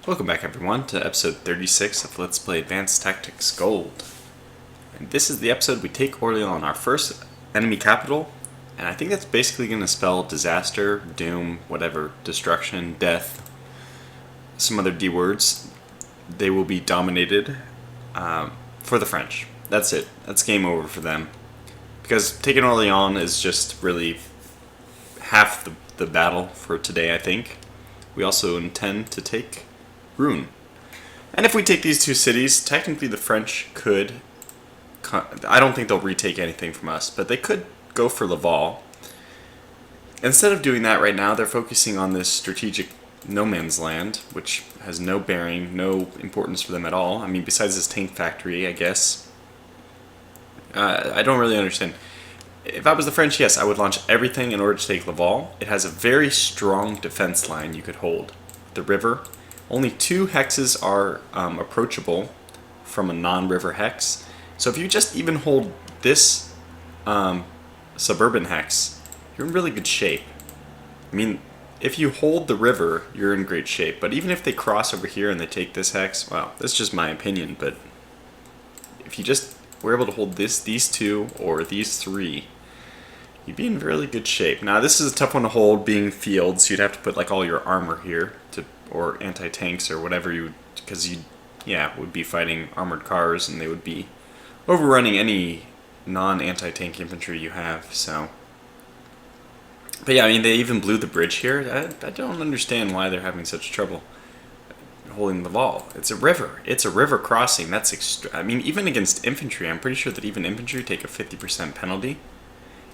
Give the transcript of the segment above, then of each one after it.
Welcome back everyone to episode 36 of Let's Play Advanced Tactics Gold. And this is the episode we take Orleans, our first enemy capital, and I think that's basically going to spell disaster, doom, whatever, destruction, death, some other D words. They will be dominated for the French. That's it. That's game over for them. Because taking Orleans is just really half the battle for today, I think. We also intend to take Rouen. And if we take these two cities, technically the French could... I don't think they'll retake anything from us, but they could go for Laval. Instead of doing that right now, they're focusing on this strategic no man's land, which has no bearing, no importance for them at all. I mean, besides this tank factory, I guess. I don't really understand. If I was the French, yes, I would launch everything in order to take Laval. It has a very strong defense line you could hold. The river. Only 2 hexes are approachable from a non-river hex. So if you just even hold this suburban hex, you're in really good shape. I mean, if you hold the river, you're in great shape. But even if they cross over here and they take this hex, well, that's just my opinion, but if you just were able to hold these 2 or these 3, you'd be in really good shape. Now this is a tough one to hold, being fields. So you'd have to put like all your armor here, or anti-tanks or whatever because you would be fighting armored cars and they would be overrunning any non-anti-tank infantry you have. So, but yeah, I mean they even blew the bridge here. I don't understand why they're having such trouble holding the wall. It's a river. It's a river crossing. That's I mean, even against infantry, I'm pretty sure that even infantry take a 50% penalty.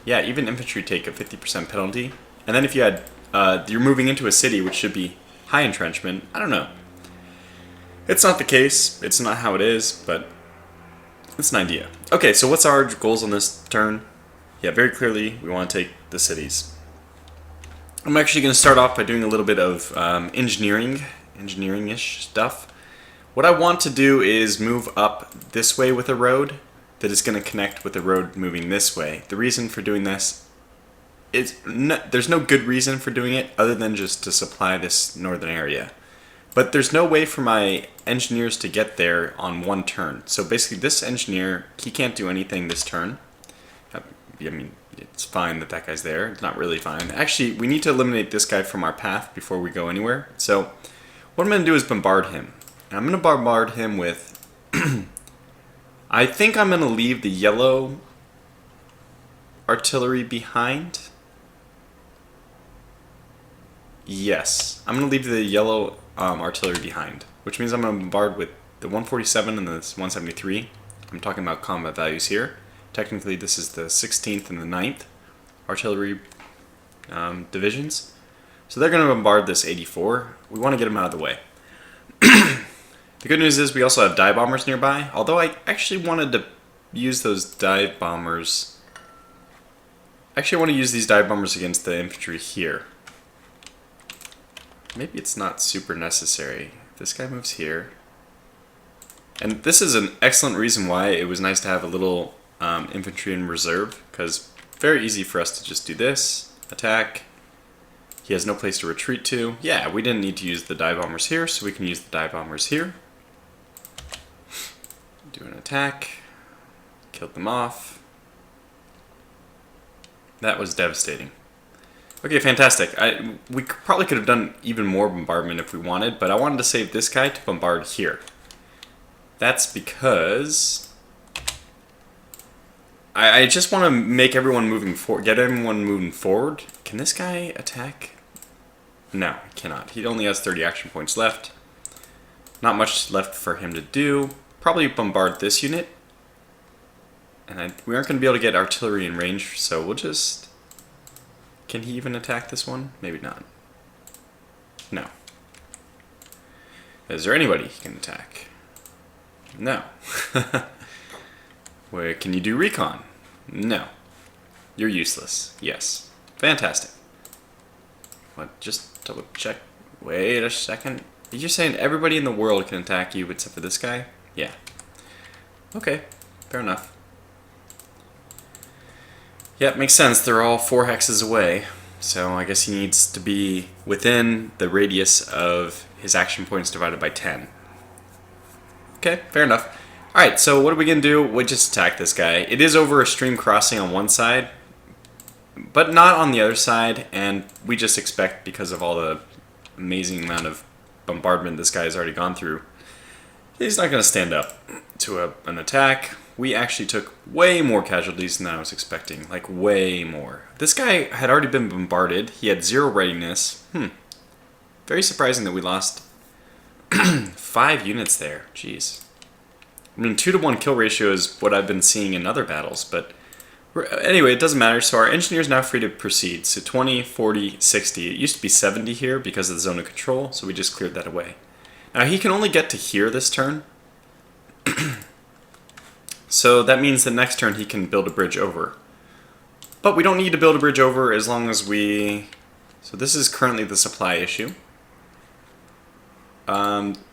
Yeah, even infantry take a 50% penalty. And then if you had, you're moving into a city which should be high entrenchment. I don't know. It's not the case. It's not how it is, but it's an idea. Okay, so what's our goals on this turn? Yeah, very clearly we want to take the cities. I'm actually going to start off by doing a little bit of engineering-ish stuff. What I want to do is move up this way with a road that is going to connect with the road moving this way. The reason for doing this is there's no good reason for doing it other than just to supply this northern area. But there's no way for my engineers to get there on one turn. So basically this engineer, he can't do anything this turn. I mean, it's fine that that guy's there. It's not really fine. Actually, we need to eliminate this guy from our path before we go anywhere. So what I'm going to do is bombard him. And I'm going to bombard him with... I think I'm going to leave the yellow artillery behind. Yes, I'm going to leave the yellow artillery behind, which means I'm going to bombard with the 147 and the 173. I'm talking about combat values here. Technically, this is the 16th and the 9th artillery divisions. So they're going to bombard this 84. We want to get them out of the way. The good news is we also have dive bombers nearby, although I actually wanted to use those dive bombers. Actually, I want to use these dive bombers against the infantry here. Maybe it's not super necessary. This guy moves here. And this is an excellent reason why it was nice to have a little infantry in reserve, because very easy for us to just do this, attack. He has no place to retreat to. Yeah, we didn't need to use the dive bombers here, so we can use the dive bombers here. Do an attack. Killed them off. That was devastating. Okay, fantastic. We probably could have done even more bombardment if we wanted, but I wanted to save this guy to bombard here. That's because I just want to make everyone moving forward, get everyone moving forward. Can this guy attack? No, he cannot. He only has 30 action points left. Not much left for him to do. Probably bombard this unit. And we aren't going to be able to get artillery in range, so we'll just... Can he even attack this one? Maybe not. No. Is there anybody he can attack? No. Where can you do recon? No. You're useless. Yes. Fantastic. What? Just double check. Wait a second. You're saying everybody in the world can attack you except for this guy? Yeah. Okay. Fair enough. Yeah, it makes sense. They're all 4 hexes away. So I guess he needs to be within the radius of his action points divided by 10. Okay, fair enough. Alright, so what are we going to do? We just attack this guy. It is over a stream crossing on one side, but not on the other side, and we just expect, because of all the amazing amount of bombardment this guy has already gone through, he's not going to stand up to an attack. We actually took way more casualties than I was expecting, like way more. This guy had already been bombarded. He had 0 readiness. Very surprising that we lost 5 units there. Jeez. I mean, 2-to-1 kill ratio is what I've been seeing in other battles, but anyway, it doesn't matter. So our engineer is now free to proceed. So 20, 40, 60. It used to be 70 here because of the zone of control, so we just cleared that away. Now he can only get to here this turn. So that means the next turn he can build a bridge over. But we don't need to build a bridge over as long as we... So this is currently the supply issue.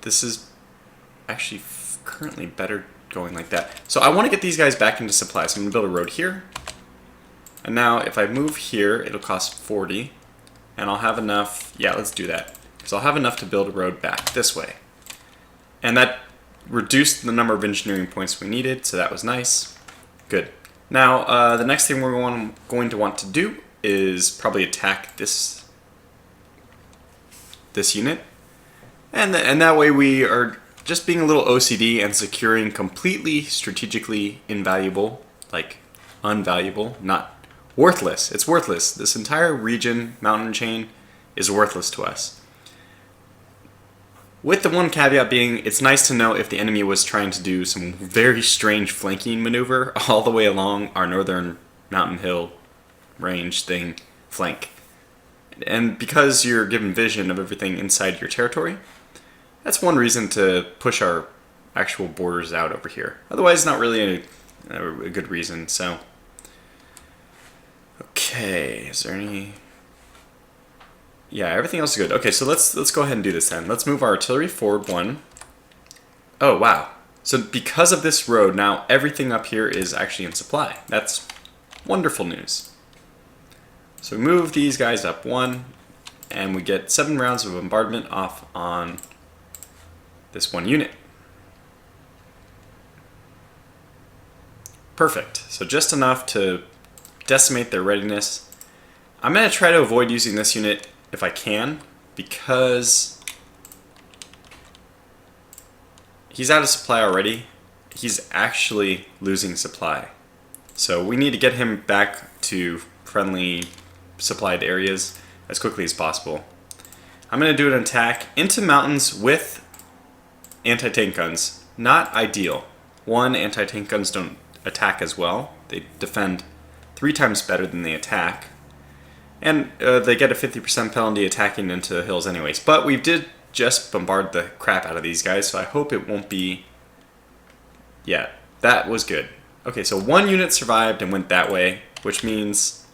This is actually currently better going like that. So I want to get these guys back into supply. So I'm going to build a road here. And now if I move here, it'll cost 40. And I'll have enough... Yeah, let's do that. So I'll have enough to build a road back this way. And that reduced the number of engineering points we needed, so that was nice. Good. Now, the next thing we're going to want to do is probably attack this unit. And that way we are just being a little OCD and securing completely strategically invaluable, like unvaluable, not worthless. It's worthless. This entire region, mountain chain, is worthless to us. With the one caveat being, it's nice to know if the enemy was trying to do some very strange flanking maneuver all the way along our northern mountain hill range thing flank. And because you're given vision of everything inside your territory, that's one reason to push our actual borders out over here. Otherwise, not really a good reason, so... Okay, is there any... Yeah, everything else is good. Okay, so let's go ahead and do this then. Let's move our artillery forward 1. Oh, wow. So because of this road, now everything up here is actually in supply. That's wonderful news. So we move these guys up 1, and we get 7 rounds of bombardment off on this 1 unit. Perfect. So just enough to decimate their readiness. I'm going to try to avoid using this unit if I can, because he's out of supply already. He's actually losing supply. So we need to get him back to friendly supplied areas as quickly as possible. I'm going to do an attack into mountains with anti-tank guns. Not ideal. 1, anti-tank guns don't attack as well. They defend 3 times better than they attack. And they get a 50% penalty attacking into the hills anyways. But we did just bombard the crap out of these guys, so I hope it won't be... Yeah, that was good. Okay, so 1 unit survived and went that way, which means...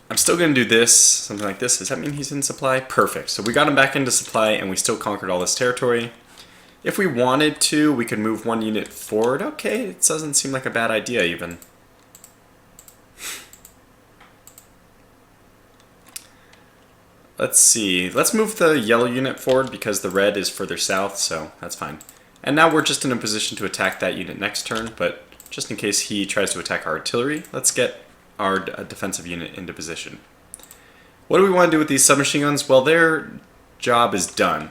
I'm still going to do this, something like this. Does that mean he's in supply? Perfect. So we got him back into supply, and we still conquered all this territory. If we wanted to, we could move 1 unit forward. Okay, it doesn't seem like a bad idea, even. Let's see. Let's move the yellow unit forward because the red is further south, so that's fine. And now we're just in a position to attack that unit next turn, but just in case he tries to attack our artillery, let's get our defensive unit into position. What do we want to do with these submachine guns? Well, their job is done.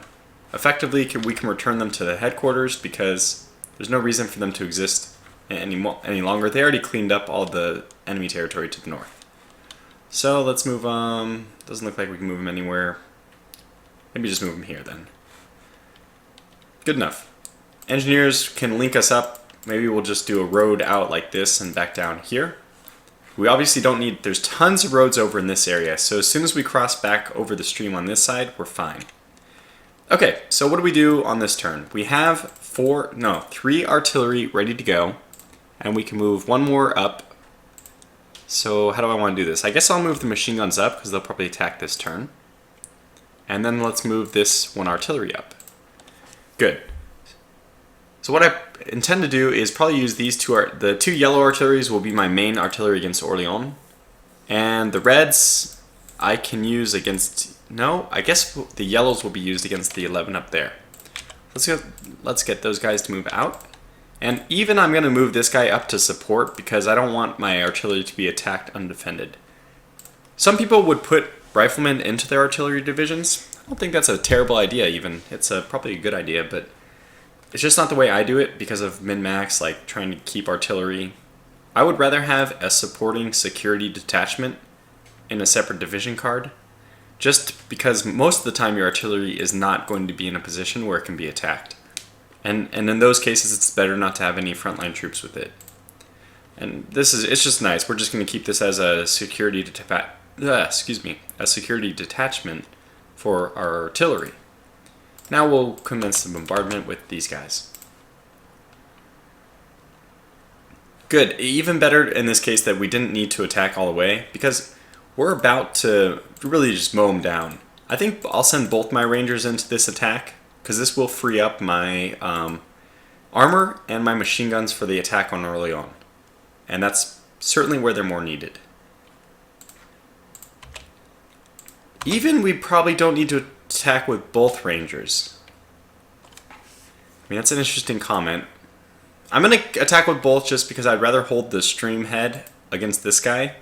Effectively, we can return them to the headquarters because there's no reason for them to exist any longer. They already cleaned up all the enemy territory to the north. So let's move them. Doesn't look like we can move them anywhere. Maybe just move them here then. Good enough. Engineers can link us up. Maybe we'll just do a road out like this and back down here. We obviously don't need... There's tons of roads over in this area, so as soon as we cross back over the stream on this side, we're fine. Okay, so what do we do on this turn? We have 3 artillery ready to go, and we can move 1 more up. So how do I want to do this? I guess I'll move the machine guns up because they'll probably attack this turn. And then let's move this 1 artillery up. Good. So what I intend to do is probably use these the 2 yellow artilleries will be my main artillery against Orléans. And the reds I can use against No, I guess the yellows will be used against the 11 up there. Let's get those guys to move out. And even I'm going to move this guy up to support because I don't want my artillery to be attacked undefended. Some people would put riflemen into their artillery divisions. I don't think that's a terrible idea even. It's probably a good idea, but it's just not the way I do it because of min-max, like trying to keep artillery. I would rather have a supporting security detachment in a separate division card, just because most of the time your artillery is not going to be in a position where it can be attacked. And in those cases, it's better not to have any frontline troops with it. And it's just nice. We're just going to keep this as a security detachment for our artillery. Now we'll commence the bombardment with these guys. Good. Even better in this case that we didn't need to attack all the way, because we're about to really just mow them down. I think I'll send both my rangers into this attack, because this will free up my armor and my machine guns for the attack on Orleans. And that's certainly where they're more needed. Even we probably don't need to attack with both rangers. I mean, that's an interesting comment. I'm going to attack with both just because I'd rather hold the stream head against this guy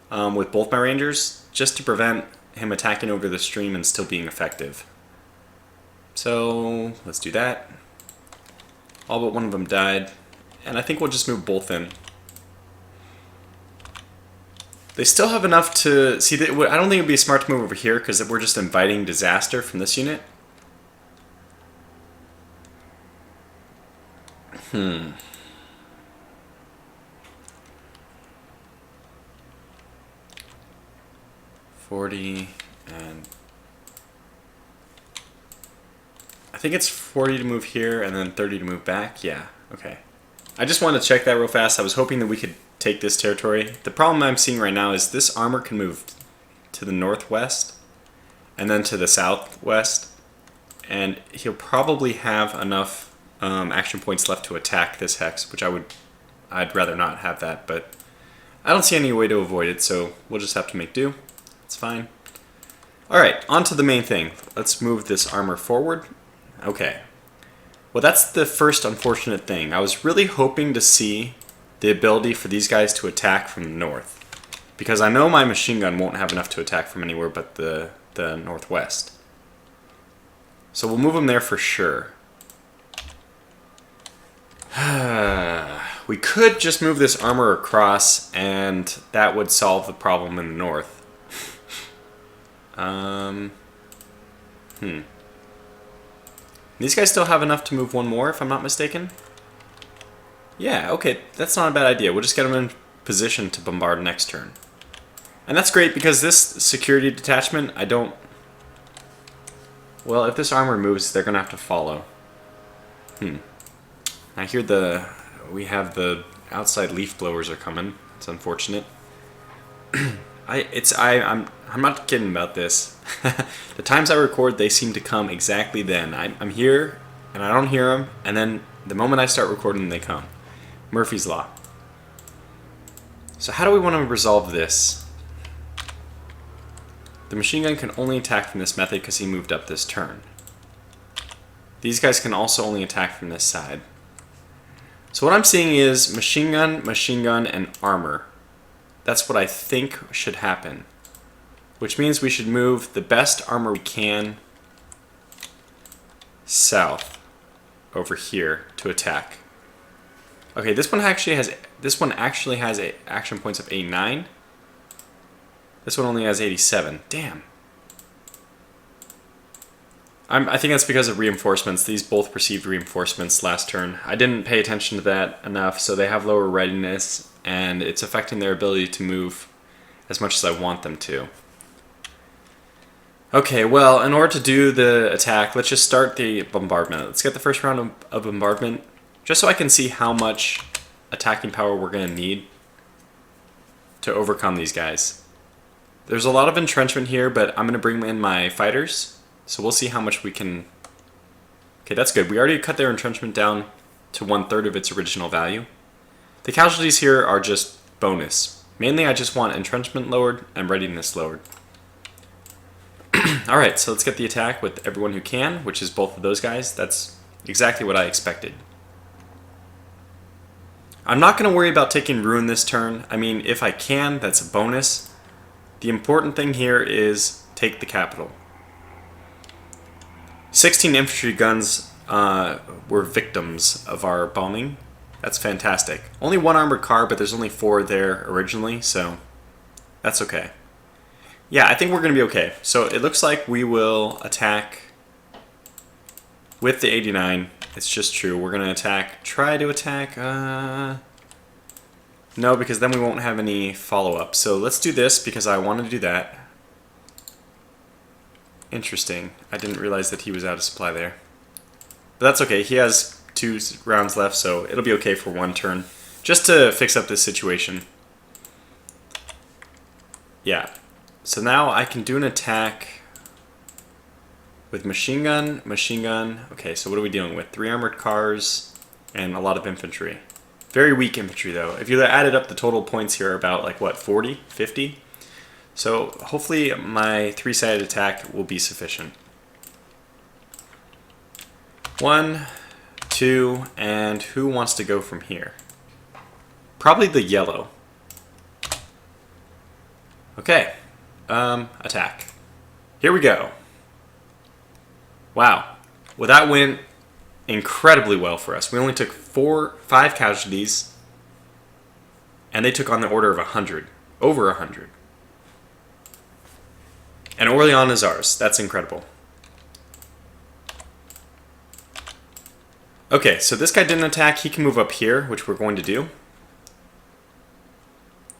with both my rangers, just to prevent him attacking over the stream and still being effective. So let's do that. All but one of them died, and I think we'll just move both in. They still have enough to see. I don't think it'd be smart to move over here because we're just inviting disaster from this unit. 40 and I think it's 40 to move here and then 30 to move back. Yeah, okay. I just wanted to check that real fast. I was hoping that we could take this territory. The problem I'm seeing right now is this armor can move to the northwest and then to the southwest, and he'll probably have enough action points left to attack this hex, which I'd rather not have that, but I don't see any way to avoid it, so we'll just have to make do. It's fine. Alright, on to the main thing. Let's move this armor forward. Okay. Well, that's the first unfortunate thing. I was really hoping to see the ability for these guys to attack from the north, because I know my machine gun won't have enough to attack from anywhere but the northwest. So we'll move them there for sure. We could just move this armor across and that would solve the problem in the north. These guys still have enough to move one more, if I'm not mistaken. Yeah, okay, that's not a bad idea. We'll just get them in position to bombard next turn. And that's great because this security detachment, well, if this armor moves, they're gonna have to follow. I hear we have the outside leaf blowers are coming. It's unfortunate. I'm not kidding about this. The times I record, they seem to come exactly then. I'm here, and I don't hear them, and then the moment I start recording, they come. Murphy's Law. So how do we want to resolve this? The machine gun can only attack from this method because he moved up this turn. These guys can also only attack from this side. So what I'm seeing is machine gun, and armor. That's what I think should happen. Which means we should move the best armor we can south over here to attack. Okay, this one actually has action points of 89. This one only has 87. Damn. I think that's because of reinforcements. These both received reinforcements last turn. I didn't pay attention to that enough, so they have lower readiness, and it's affecting their ability to move as much as I want them to. Okay, well, in order to do the attack, let's just start the bombardment. Let's get the first round of bombardment, just so I can see how much attacking power we're going to need to overcome these guys. There's a lot of entrenchment here, but I'm going to bring in my fighters. So we'll see how much we can... Okay, that's good. We already cut their entrenchment down to 1/3 of its original value. The casualties here are just bonus. Mainly I just want entrenchment lowered and readiness lowered. Alright, so let's get the attack with everyone who can, which is both of those guys. That's exactly what I expected. I'm not going to worry about taking Ruin this turn. I mean, if I can, that's a bonus. The important thing here is take the capital. 16 infantry guns were victims of our bombing. That's fantastic. Only one armored car, but there's only 4 there originally, so that's okay. Yeah, I think we're going to be okay. So it looks like we will attack with the 89. It's just true. We're going to attack. Try to attack. No, because then we won't have any follow-up. So let's do this because I want to do that. Interesting. I didn't realize that he was out of supply there. But that's okay. He has 2 rounds left, so it'll be okay for 1 turn. Just to fix up this situation. Yeah. So now I can do an attack with machine gun, machine gun. Okay, so what are we dealing with? 3 armored cars and a lot of infantry. Very weak infantry though. If you added up the total points here are about like what, 40, 50? So hopefully my 3-sided attack will be sufficient. 1, 2, and who wants to go from here? Probably the yellow. Okay. Attack. Here we go. Wow. Well, that went incredibly well for us. We only took 5 casualties, and they took on the order of 100. Over 100. And Orleans is ours. That's incredible. Okay, so this guy didn't attack. He can move up here, which we're going to do.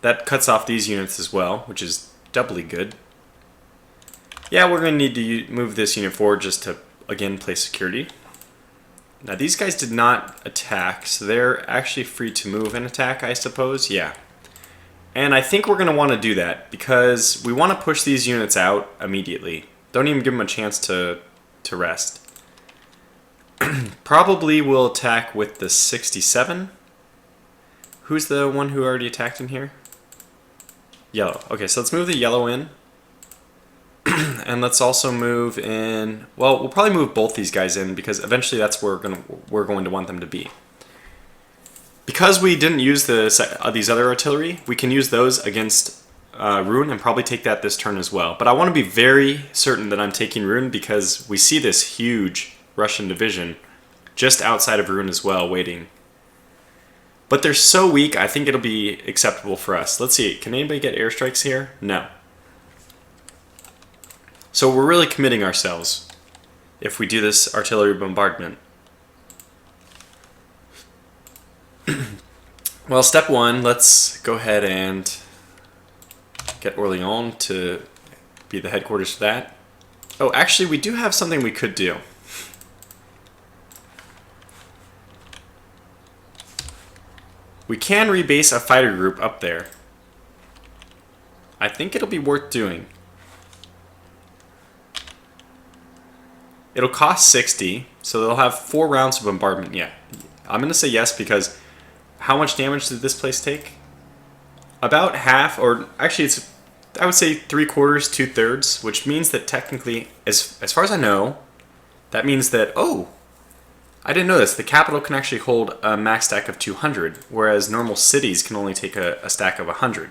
That cuts off these units as well, which is doubly good. Yeah, we're going to need to move this unit forward just to, again, place security. Now, these guys did not attack, so they're actually free to move and attack, I suppose. Yeah. And I think we're going to want to do that because we want to push these units out immediately. Don't even give them a chance to rest. Probably we'll attack with the 67. Who's the one who already attacked in here? Yellow. Okay, so let's move the yellow in. And let's also move in... Well, we'll probably move both these guys in because eventually that's where we're going to want them to be. Because we didn't use these other artillery, we can use those against Ruin and probably take that this turn as well. But I want to be very certain that I'm taking Ruin because we see this huge Russian division just outside of Ruin as well, waiting. But they're so weak, I think it'll be acceptable for us. Let's see, can anybody get airstrikes here? No. So we're really committing ourselves if we do this artillery bombardment. Well, step 1, let's go ahead and get Orleans to be the headquarters for that. Oh, actually, we do have something we could do. We can rebase a fighter group up there. I think it'll be worth doing. It'll cost 60, so they'll have 4 rounds of bombardment. Yeah, I'm going to say yes because how much damage did this place take? About half, or actually it's, I would say 3/4, 2/3, which means that technically, as far as I know, that means that, oh, I didn't know this, the capital can actually hold a max stack of 200, whereas normal cities can only take a stack of 100.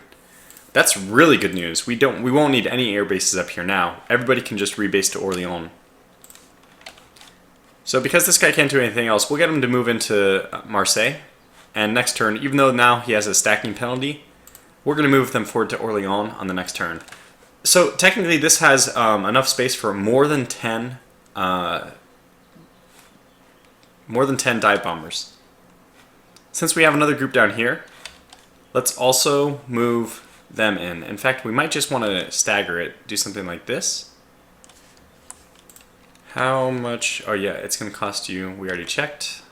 That's really good news. We won't need any air bases up here now. Everybody can just rebase to Orleans. So because this guy can't do anything else, we'll get him to move into Marseille. And next turn, even though now he has a stacking penalty, we're going to move them forward to Orleans on the next turn. So technically this has enough space for more than 10 dive bombers. Since we have another group down here, let's also move them in. In fact, we might just want to stagger it, do something like this. How much? Oh yeah, it's going to cost you, we already checked,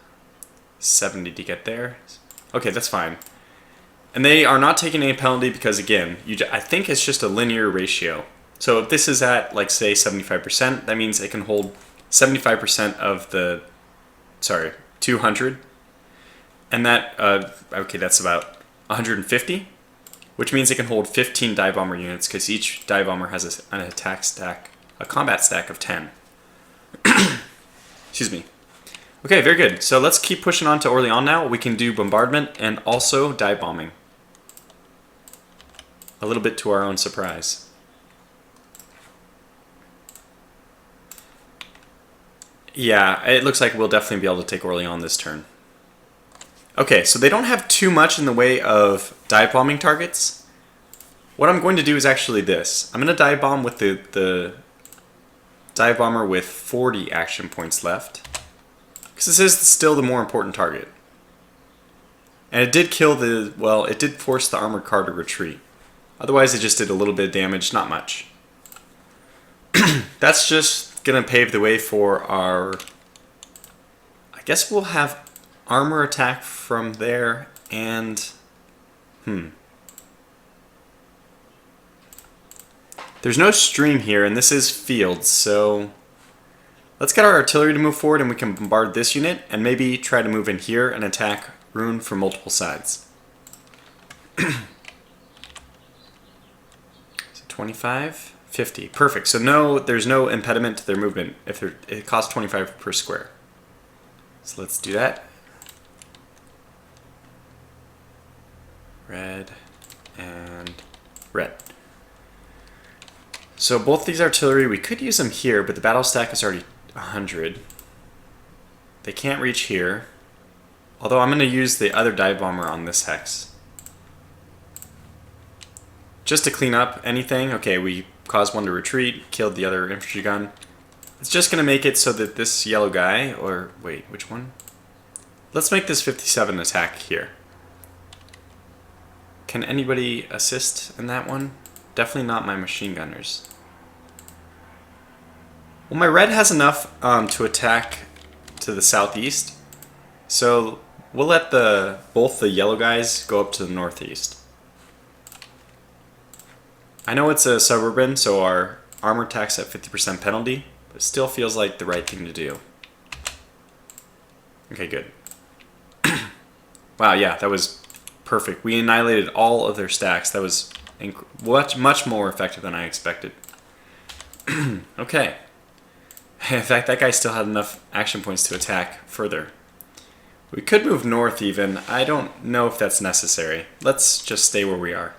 70 to get there. Okay, that's fine. And they are not taking any penalty because, again, I think it's just a linear ratio. So if this is at, like, say, 75%, that means it can hold 75% of the, 200. And that, okay, that's about 150, which means it can hold 15 dive bomber units because each dive bomber has an attack stack a combat stack of 10. Excuse me. Okay, very good. So let's keep pushing on to Orléans now. We can do bombardment and also dive bombing. A little bit to our own surprise. Yeah, it looks like we'll definitely be able to take Orléans this turn. Okay, so they don't have too much in the way of dive bombing targets. What I'm going to do is actually this. I'm going to dive bomb with the dive bomber with 40 action points left. Because this is still the more important target. And it did kill the, well, it did force the armored car to retreat. Otherwise it just did a little bit of damage, not much. That's just going to pave the way for our, I guess we'll have armor attack from there and, There's no stream here and this is field, so let's get our artillery to move forward and we can bombard this unit and maybe try to move in here and attack Rune from multiple sides. So 25, 50, perfect. So no, there's no impediment to their movement if it costs 25 per square. So let's do that. Red and red. So both these artillery, we could use them here, but the battle stack is already 100. They can't reach here. Although I'm going to use the other dive bomber on this hex. Just to clean up anything. Okay, we caused one to retreat, killed the other infantry gun. It's just going to make it so that this yellow guy, or wait, which one? Let's make this 57 attack here. Can anybody assist in that one? Definitely not my machine gunners. Well, my red has enough to attack to the southeast, so we'll let both the yellow guys go up to the northeast. I know it's a suburban, so our armor attack's at 50% penalty, but it still feels like the right thing to do. Okay, good. Wow, yeah, that was perfect. We annihilated all of their stacks. That was much more effective than I expected. Okay. In fact, that guy still had enough action points to attack further. We could move north even. I don't know if that's necessary. Let's just stay where we are.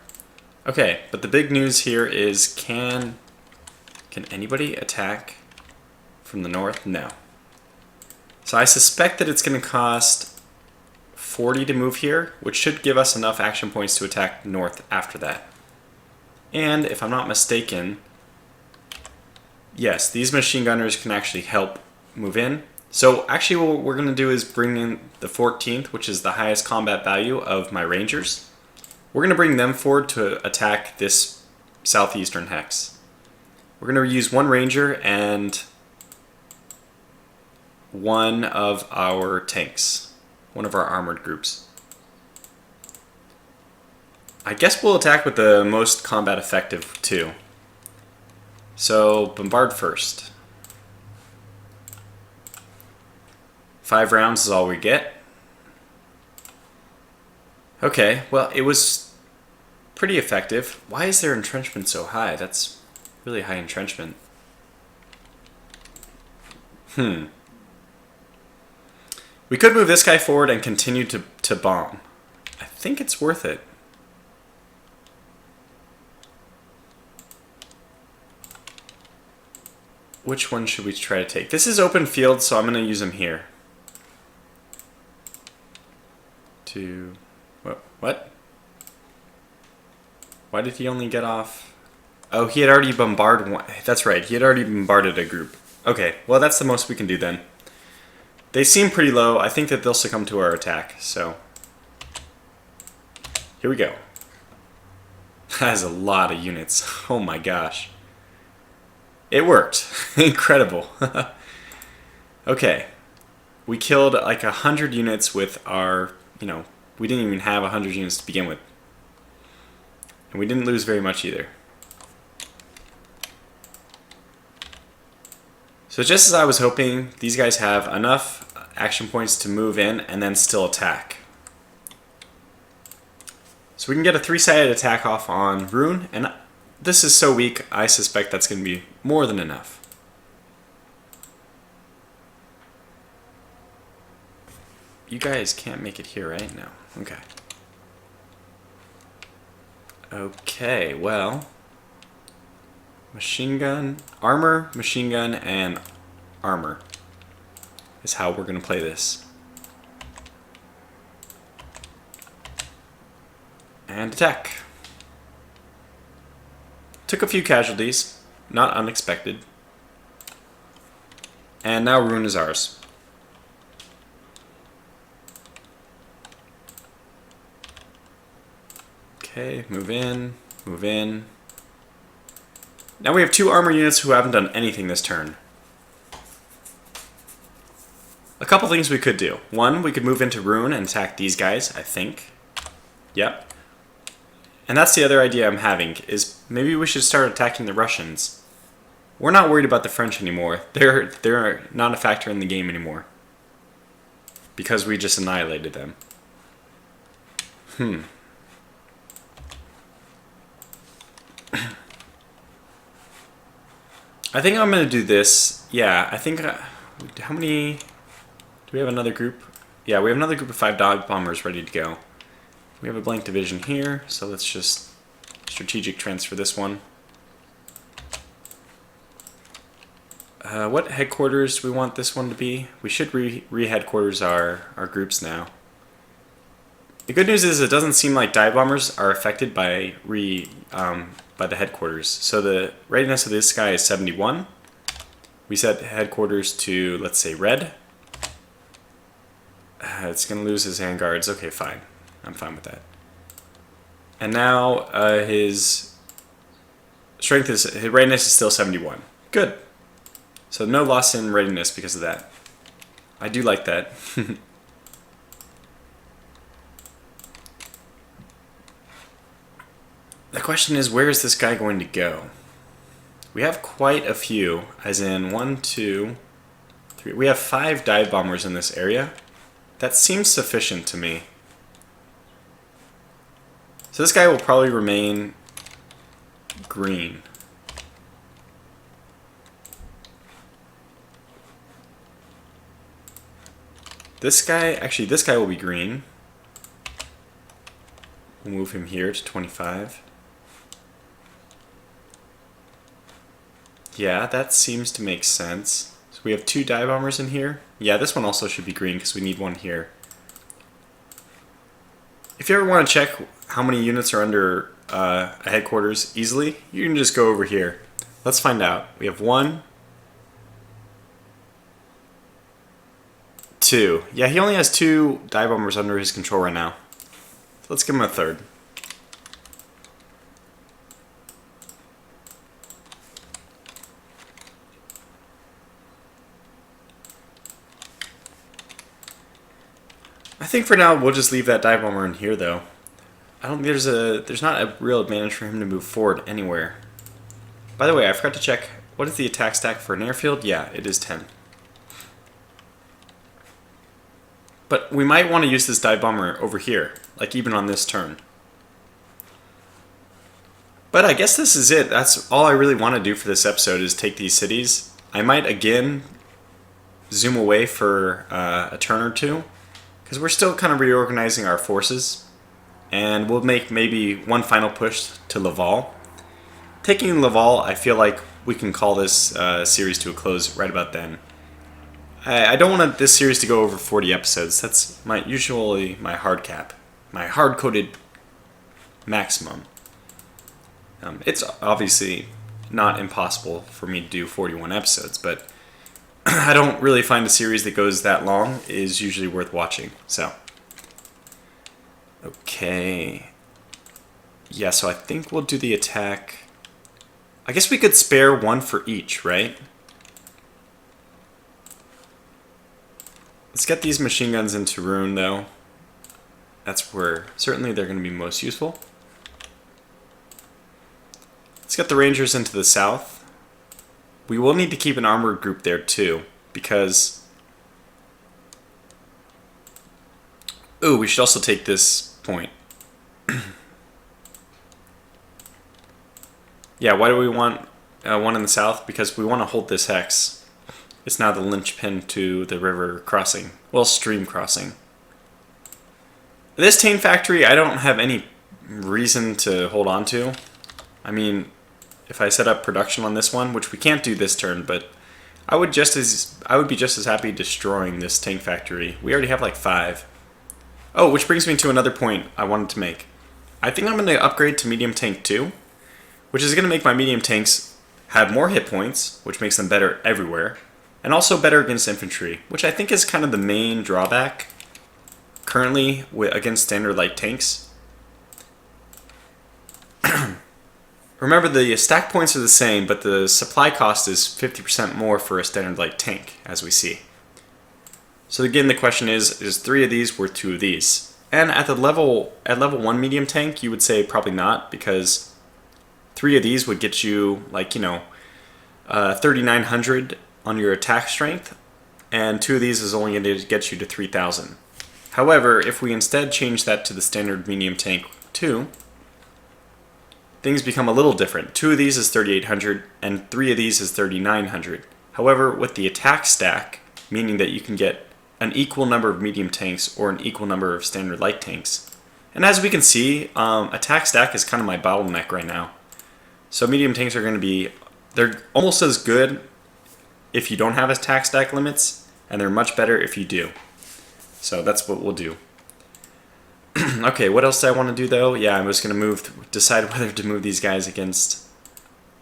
Okay, but the big news here is can anybody attack from the north? No. So I suspect that it's going to cost 40 to move here, which should give us enough action points to attack north after that. And if I'm not mistaken, yes, these machine gunners can actually help move in. So actually what we're going to do is bring in the 14th, which is the highest combat value of my rangers. We're going to bring them forward to attack this southeastern hex. We're going to use one ranger and one of our tanks, one of our armored groups. I guess we'll attack with the most combat effective too. So bombard first. 5 rounds is all we get. Okay, well it was pretty effective. Why is their entrenchment so high? That's really high entrenchment. We could move this guy forward and continue to bomb. I think it's worth it. Which one should we try to take? This is open field, so I'm going to use him here. What? Why did he only get off? Oh, he had already bombarded one. That's right, he had already bombarded a group. Okay, well that's the most we can do then. They seem pretty low. I think that they'll succumb to our attack, so here we go. That is a lot of units. Oh my gosh. It worked. Incredible. Okay. We killed like 100 units with our, we didn't even have 100 units to begin with. And we didn't lose very much either. So just as I was hoping, these guys have enough action points to move in and then still attack. So we can get a 3-sided attack off on Rune, and this is so weak, I suspect that's going to be more than enough. You guys can't make it here, right? No. Okay. Okay, well, machine gun, armor, machine gun, and armor is how we're going to play this. And attack. Took a few casualties, not unexpected. And now ruin is ours. Okay, move in, move in. Now we have 2 armor units who haven't done anything this turn. A couple things we could do. One, we could move into ruin and attack these guys, I think. Yep. And that's the other idea I'm having, is maybe we should start attacking the Russians. We're not worried about the French anymore. They're not a factor in the game anymore. Because we just annihilated them. I think I'm going to do this. Yeah, I think... how many... Do we have another group? Yeah, we have another group of 5 dive bombers ready to go. We have a blank division here, so let's just strategic transfer this one. What headquarters do we want this one to be? We should re-headquarters our groups now. The good news is it doesn't seem like dive bombers are affected by the headquarters. So the readiness of this guy is 71. We set headquarters to, let's say, red. It's going to lose his handguards. Okay, fine. I'm fine with that. And now his readiness is still 71. Good. So no loss in readiness because of that. I do like that. The question is, where is this guy going to go? We have quite a few, as in 1, 2, 3. We have 5 dive bombers in this area. That seems sufficient to me. So this guy will probably remain green. This guy will be green. We'll move him here to 25. Yeah, that seems to make sense. So we have 2 dive bombers in here. Yeah, this one also should be green because we need one here. If you ever want to check how many units are under a headquarters easily, you can just go over here. Let's find out. We have 1, 2. Yeah, he only has 2 dive bombers under his control right now. Let's give him a 3rd. I think for now we'll just leave that dive bomber in here though. I don't think there's not a real advantage for him to move forward anywhere. By the way, I forgot to check, what is the attack stack for an airfield? Yeah, it is 10. But we might want to use this dive bomber over here, like even on this turn. But I guess this is it. That's all I really want to do for this episode, is take these cities. I might again zoom away for a turn or two, because we're still kind of reorganizing our forces. And we'll make maybe one final push to Laval. Taking Laval, I feel like we can call this series to a close right about then. I don't want this series to go over 40 episodes. That's usually my hard cap. My hard-coded maximum. It's obviously not impossible for me to do 41 episodes, but I don't really find a series that goes that long is usually worth watching. So, okay. Yeah, so I think we'll do the attack. I guess we could spare one for each, right? Let's get these machine guns into Rune, though. That's where certainly they're going to be most useful. Let's get the Rangers into the south. We will need to keep an armored group there too, because... Ooh, we should also take this point. Yeah, why do we want one in the south? Because we want to hold this hex. It's now the linchpin to the river crossing. Well, stream crossing. This tank factory, I don't have any reason to hold on to. I mean, if I set up production on this one, which we can't do this turn, but I would be just as happy destroying this tank factory. We already have like 5. Oh, which brings me to another point I wanted to make. I think I'm going to upgrade to medium tank 2, which is going to make my medium tanks have more hit points, which makes them better everywhere, and also better against infantry, which I think is kind of the main drawback currently against standard light tanks. Remember, the stack points are the same, but the supply cost is 50% more for a standard light tank, as we see. So again, the question is 3 of these worth 2 of these? And at level 1 medium tank, you would say probably not, because 3 of these would get you, like, 3,900 on your attack strength, and 2 of these is only going to get you to 3,000. However, if we instead change that to the standard medium tank 2, things become a little different. 2 of these is 3,800, and 3 of these is 3,900. However, with the attack stack, meaning that you can get an equal number of medium tanks or an equal number of standard light tanks. And as we can see, attack stack is kind of my bottleneck right now. So medium tanks are going to be, they're almost as good if you don't have attack stack limits, and they're much better if you do. So that's what we'll do. Okay, what else do I want to do though? Yeah, I'm just going to decide whether to move these guys against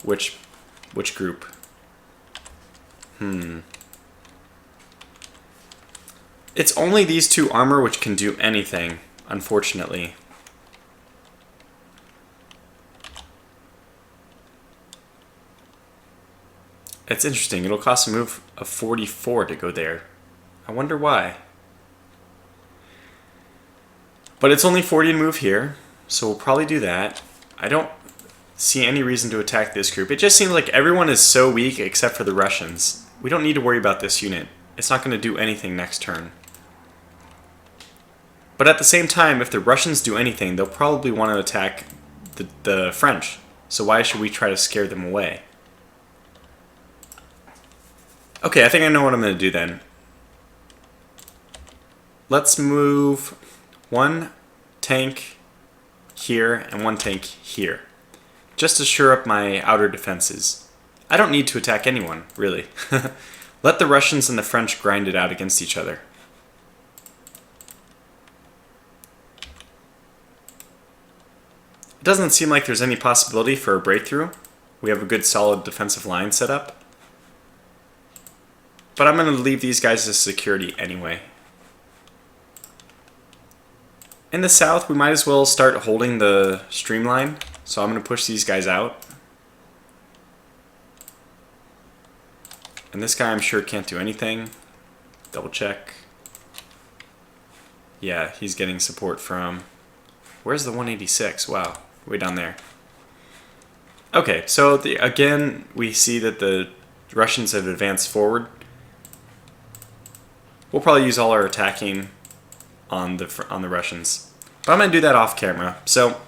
which group. It's only these 2 armor which can do anything, unfortunately. It's interesting, it'll cost a move of 44 to go there. I wonder why. But it's only 40 to move here, so we'll probably do that. I don't see any reason to attack this group. It just seems like everyone is so weak except for the Russians. We don't need to worry about this unit. It's not going to do anything next turn. But at the same time, if the Russians do anything, they'll probably want to attack the French. So why should we try to scare them away? Okay, I think I know what I'm going to do then. Let's move 1 tank here and 1 tank here, just to shore up my outer defenses. I don't need to attack anyone, really. Let the Russians and the French grind it out against each other. It doesn't seem like there's any possibility for a breakthrough. We have a good solid defensive line set up. But I'm going to leave these guys as security anyway. In the south, we might as well start holding the streamline. So I'm going to push these guys out. And this guy I'm sure can't do anything. Double check. Yeah, he's getting support from... Where's the 186? Wow, way down there. Okay, so again, we see that the Russians have advanced forward. We'll probably use all our attacking on the Russians. But I'm going to do that off camera. So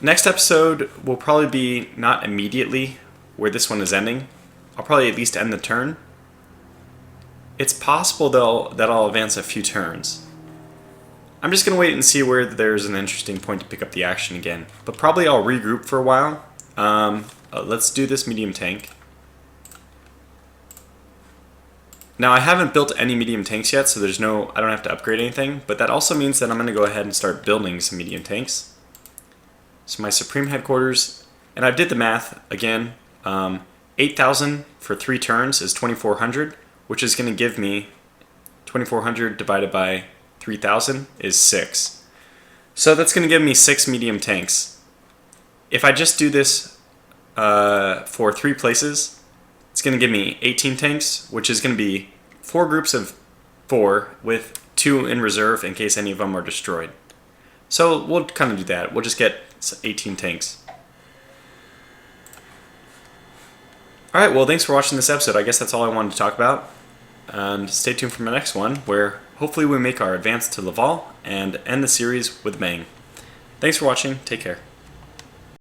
next episode will probably be not immediately where this one is ending. I'll probably at least end the turn. It's possible that I'll advance a few turns. I'm just going to wait and see where there's an interesting point to pick up the action again. But probably I'll regroup for a while. Let's do this medium tank. Now I haven't built any medium tanks yet, so I don't have to upgrade anything, but that also means that I'm going to go ahead and start building some medium tanks. So my Supreme Headquarters, and I did the math again, 8,000 for 3 turns is 2,400, which is going to give me 2,400 divided by 3,000 is 6. So that's going to give me 6 medium tanks. If I just do this for 3 places, it's going to give me 18 tanks, which is going to be 4 groups of 4 with 2 in reserve in case any of them are destroyed. So we'll kind of do that. We'll just get 18 tanks. Alright, well thanks for watching this episode. I guess that's all I wanted to talk about. And stay tuned for my next one, where hopefully we make our advance to Laval and end the series with a bang. Thanks for watching. Take care.